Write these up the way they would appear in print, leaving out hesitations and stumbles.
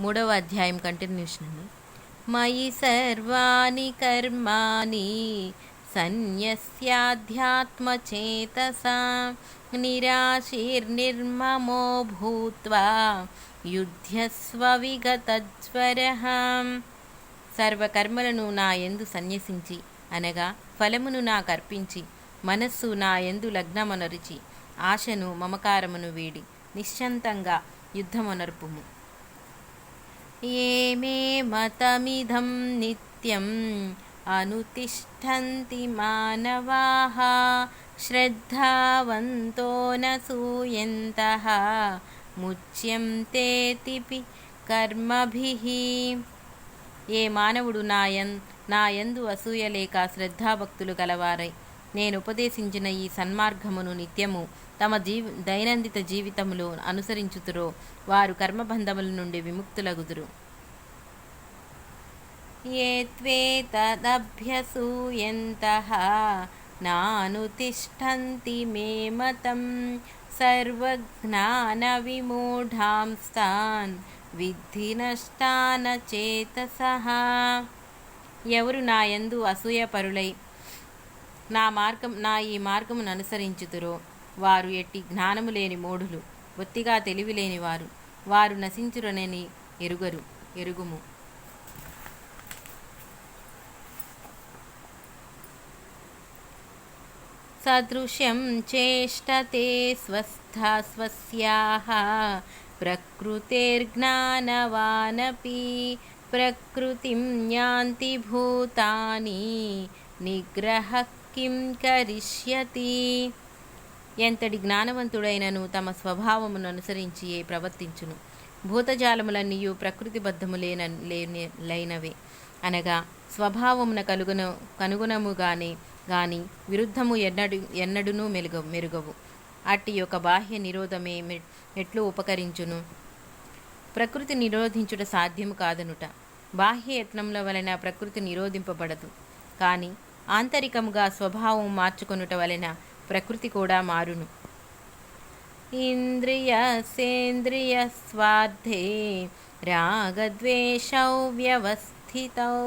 మూడవ అధ్యాయం కంటిన్యూషన్ అండి. మయి సర్వాణి కర్మాణి సన్యస్యాధ్యాత్మచేతసా నిరాశీర్నిర్మమో భూత్వా యుధ్యస్వ విగతజ్వరః. సర్వకర్మలను నా యందు సన్యసించి అనగా ఫలమును నాకు అర్పించి మనస్సు నా యందు లగ్నమనరుచి ఆశను మమకారమును వీడి నిశ్చంతంగా యుద్ధమనర్పుము. ఏ మే మతమిదం నిత్యం అనుతిష్ఠంతి మానవాః శ్రద్ధావంతో న సూయంతః ముచ్యంతేతిపి కర్మభిః. ఏ మానవుడు నా యందు అసూయ లేక శ్రద్ధాభక్తులు గలవారై నేను ఉపదేశించిన ఈ సన్మార్గమును నిత్యము తమ దైనందిత జీవితములో అనుసరించుతురో వారు కర్మబంధముల నుండి విముక్తులగుదురు. ఏ త్వేతదభ్యసూయంతః నానుతిష్ఠంతి మే మతం సర్వజ్ఞాన విమూఢాంస్తాన్ విద్ధి నష్టాన చేతసః. ఎవరు నా యందు అసూయపరులై నా ఈ మార్గమును అనుసరించుతురో వారు ఎట్టి జ్ఞానము లేని మూఢులు, బొత్తిగా తెలివి లేని వారు నశించురనని ఎరుగుము. సదృశ్యం చేష్టతే స్వస్యాః ప్రకృతిర్జ్ఞానవానపి ప్రకృతిం యాంతి భూతాని నిగ్రహ కిం కరిష్యతి. ఎంతటి జ్ఞానవంతుడైనను తమ స్వభావమును అనుసరించి ప్రవర్తించును. భూతజాలములన్నీయు ప్రకృతిబద్ధములైనవే అనగా స్వభావమున కనుగుణముగానే గాని విరుద్ధము ఎన్నడునూ మెరుగవు. అట్టి యొక్క బాహ్య నిరోధమే ఎట్లు ఉపకరించును. ప్రకృతి నిరోధించుట సాధ్యము కాదనుట. బాహ్య యత్నముల వలన ప్రకృతి నిరోధింపబడదు. కానీ ఆంతరికముగా స్వభావం మార్చుకొనుట వలన ప్రకృతి కూడా మారును. ఇంద్రియసేంద్రియ స్వార్థే రాగద్వేషౌ వ్యవస్థితౌ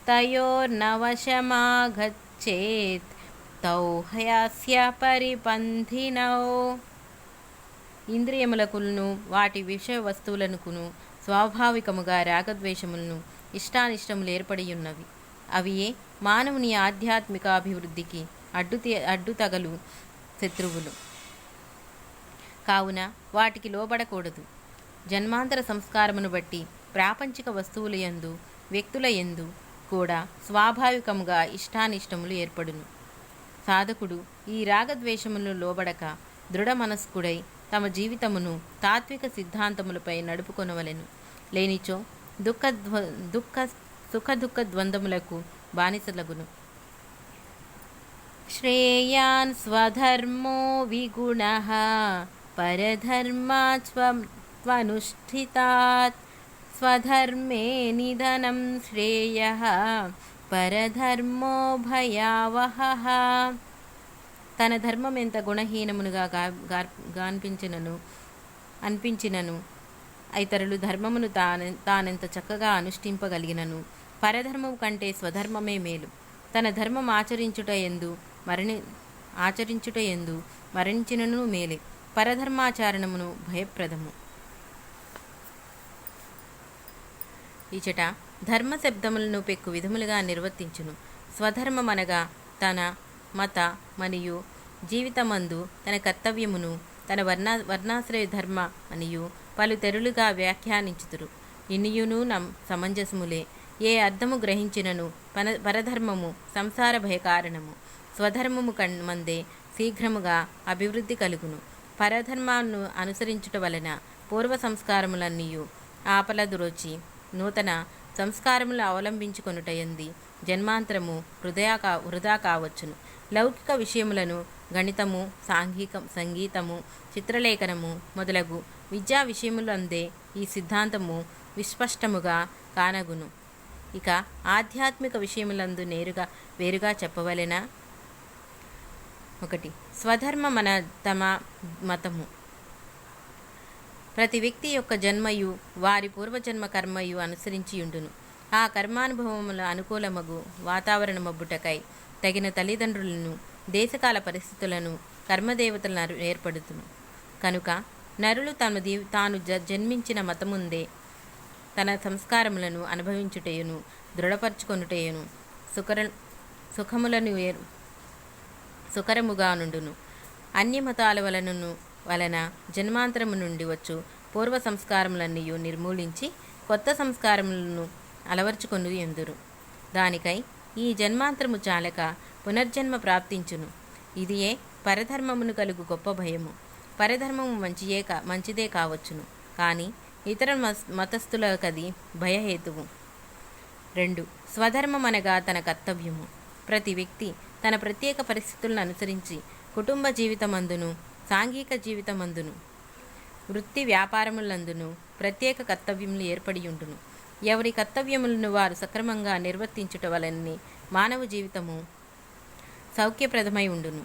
తయోర్నవశమాగచ్చేత్ తౌ హ్యస్య పరిపంథినౌ. ఇంద్రియములకును వాటి విషయ వస్తువులనుకును స్వాభావికముగా రాగద్వేషములను ఇష్టానిష్టములు ఏర్పడియున్నవి. అవియే మానవుని ఆధ్యాత్మిక అభివృద్ధికి అడ్డుతగలు శత్రువులు. కావున వాటికి లోబడకూడదు. జన్మాంతర సంస్కారమును బట్టి ప్రాపంచిక వస్తువుల యందు వ్యక్తుల యందు కూడా స్వాభావికముగా ఇష్టానిష్టములు ఏర్పడును. సాధకుడు ఈ రాగద్వేషములను లోబడక దృఢ మనస్కుడై తమ జీవితమును తాత్విక సిద్ధాంతములపై నడుపుకొనవలెను. లేనిచో సుఖ ద్వంద్వములకు బానిసలగును. శ్రేయాన్ స్వధర్మో విగుణః పరధర్మాత్వనుష్ఠితాత్ స్వధర్మే నిధనం శ్రేయః పరధర్మో భయావహః. తన ధర్మం ఎంత గుణహీనమునుగా అనిపించినను ఇతరులు ధర్మమును తానెంత చక్కగా అనుష్ఠింపగలిగినను పరధర్మము కంటే స్వధర్మమే మేలు. తన ధర్మం ఆచరించుట యందు మరణించినను మేలే. పరధర్మాచారణమును భయప్రదము. ఇచట ధర్మ శబ్దములను పెక్కు విధములుగా నిర్వర్తించును. స్వధర్మమనగా తన మత మరియు జీవితమందు తన కర్తవ్యమును తన వర్ణాశ్రయ ధర్మ అనియు పలు తెరులుగా వ్యాఖ్యానించుతురు. ఇనియును సమంజసములే. ఏ అర్థము గ్రహించినను పరధర్మము సంసార భయ కారణము. స్వధర్మము మందే శీఘ్రముగా అభివృద్ధి కలుగును. పరధర్మాన్ని అనుసరించుట వలన పూర్వ సంస్కారములన్నీయు ఆపలదురొచ్చి నూతన సంస్కారములు అవలంబించుకొనుట యందు జన్మాంతరము వృధా కావచ్చును. లౌకిక విషయములను గణితము, సంగీతము, చిత్రలేఖనము మొదలగు విద్యా విషయములందే ఈ సిద్ధాంతము విస్పష్టముగా కానగును. ఇక ఆధ్యాత్మిక విషయములందు వేరుగా చెప్పవలెనా? 1. స్వధర్మ మన తమ మతము. ప్రతి వ్యక్తి యొక్క జన్మయు వారి పూర్వజన్మ కర్మయు అనుసరించియుండును. ఆ కర్మానుభవముల అనుకూలమగు వాతావరణమబ్బుటకై తగిన తల్లిదండ్రులను, దేశకాల పరిస్థితులను, కర్మదేవతలను ఏర్పడుతును. కనుక నరులు తాను జన్మించిన మతముందే తన సంస్కారములను అనుభవించుటయును, దృఢపరచుకొనుటయును, సుఖములను సుకరముగా నుండును. అన్యమతాల వలన జన్మాంతరము నుండి వచ్చు పూర్వ సంస్కారములన్నీ నిర్మూలించి కొత్త సంస్కారములను అలవర్చుకొని ఎందురు. దానికై ఈ జన్మాంతరము చాలక పునర్జన్మ ప్రాప్తించును. ఇదియే పరధర్మమును కలుగు గొప్ప భయము. పరధర్మము మంచిదే కావచ్చును, కానీ ఇతర మతస్థులకది భయహేతువు. 2. స్వధర్మం అనగా తన కర్తవ్యము. ప్రతి వ్యక్తి తన ప్రత్యేక పరిస్థితులను అనుసరించి కుటుంబ జీవితమందును, సాంఘిక జీవితమందును, వృత్తి వ్యాపారములందును ప్రత్యేక కర్తవ్యములు ఏర్పడి ఉండును. ఎవరి కర్తవ్యములను వారు సక్రమంగా నిర్వర్తించుట వలనని మానవ జీవితము సౌఖ్యప్రదమై ఉండును.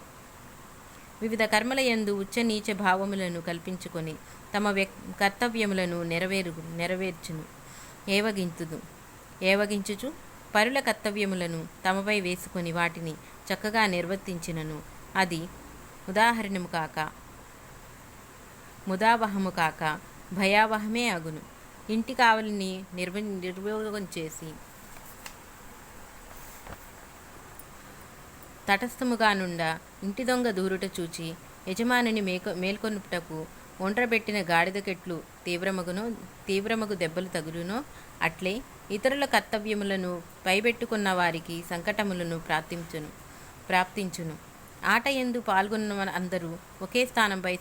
వివిధ కర్మల యందు ఉచ్చ నీచ భావములను కల్పించుకొని తమ కర్తవ్యములను నెరవేర్చును. ఏవగించుచు పరుల కర్తవ్యములను తమపై వేసుకొని వాటిని చక్కగా నిర్వర్తించినను అది ముదావహము కాక భయావహమే అగును. ఇంటి కావలిని నిర్యోగం చేసి తటస్థముగా నుండా ఇంటి దొంగ దూరుట చూచి యజమానిని మేల్కొనుటకు ఒండ్రబెట్టిన గాడిదకెట్లు తీవ్రమగు దెబ్బలు తగులునో అట్లే ఇతరుల కర్తవ్యములను పైబెట్టుకున్న వారికి సంకటములను ప్రాప్తించును. ఆట యందు పాల్గొన్న అందరూ ఒకే స్థానంపై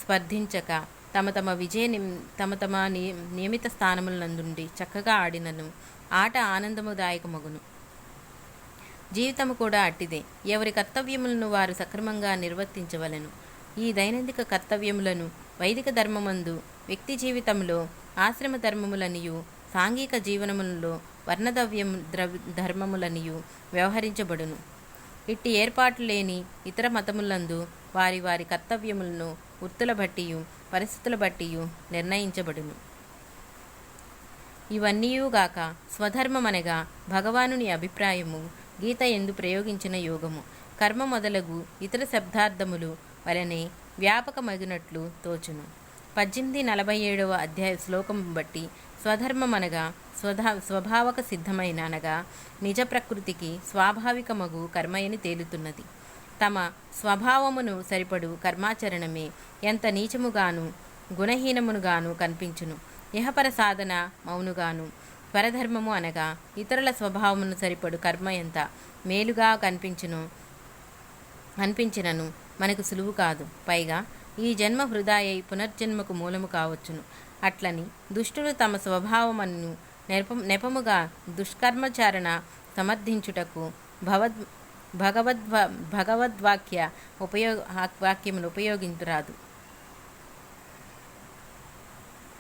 స్పర్ధించక తమ తమ నియమిత స్థానములందుండి చక్కగా ఆడినను ఆట ఆనందముదాయకమగును. జీవితము కూడా అట్టిదే. ఎవరి కర్తవ్యములను వారు సక్రమంగా నిర్వర్తించవలెను. ఈ దైనందిక కర్తవ్యములను వైదిక ధర్మమందు, వ్యక్తి జీవితంలో ఆశ్రమ ధర్మములనియు, సాంఘిక జీవనములలో ధర్మములనియు వ్యవహరించబడును. ఇట్టి ఏర్పాట్లు లేని ఇతర మతములందు వారి వారి కర్తవ్యములను వృత్తుల బట్టియు పరిస్థితుల బట్టియు నిర్ణయించబడును. ఇవన్నీయుగాక స్వధర్మమనగా భగవానుని అభిప్రాయము గీత ఎందు ప్రయోగించిన యోగము. కర్మ మొదలగు ఇతర శబ్దార్థములు వలనే వ్యాపకమగినట్లు తోచును. 1847వ అధ్యాయ శ్లోకం బట్టి స్వధర్మమనగా స్వభావక సిద్ధమైన అనగా నిజ ప్రకృతికి స్వాభావికమగు కర్మయని తేలుతున్నది. తమ స్వభావమును సరిపడు కర్మాచరణమే ఎంత నీచముగాను గుణహీనమునుగాను కనిపించును. ఇహపర సాధన మౌనుగాను, పరధర్మము అనగా ఇతరుల స్వభావమును సరిపడు కర్మ ఎంత మేలుగా అనిపించినను మనకు సులువు కాదు. పైగా ఈ జన్మ వృధాయై పునర్జన్మకు మూలము కావచ్చును. అట్లని దుష్టులు తమ స్వభావమును నెపముగా దుష్కర్మచారణ సమర్థించుటకు భగవద్వాక్యమును ఉపయోగించరాదు.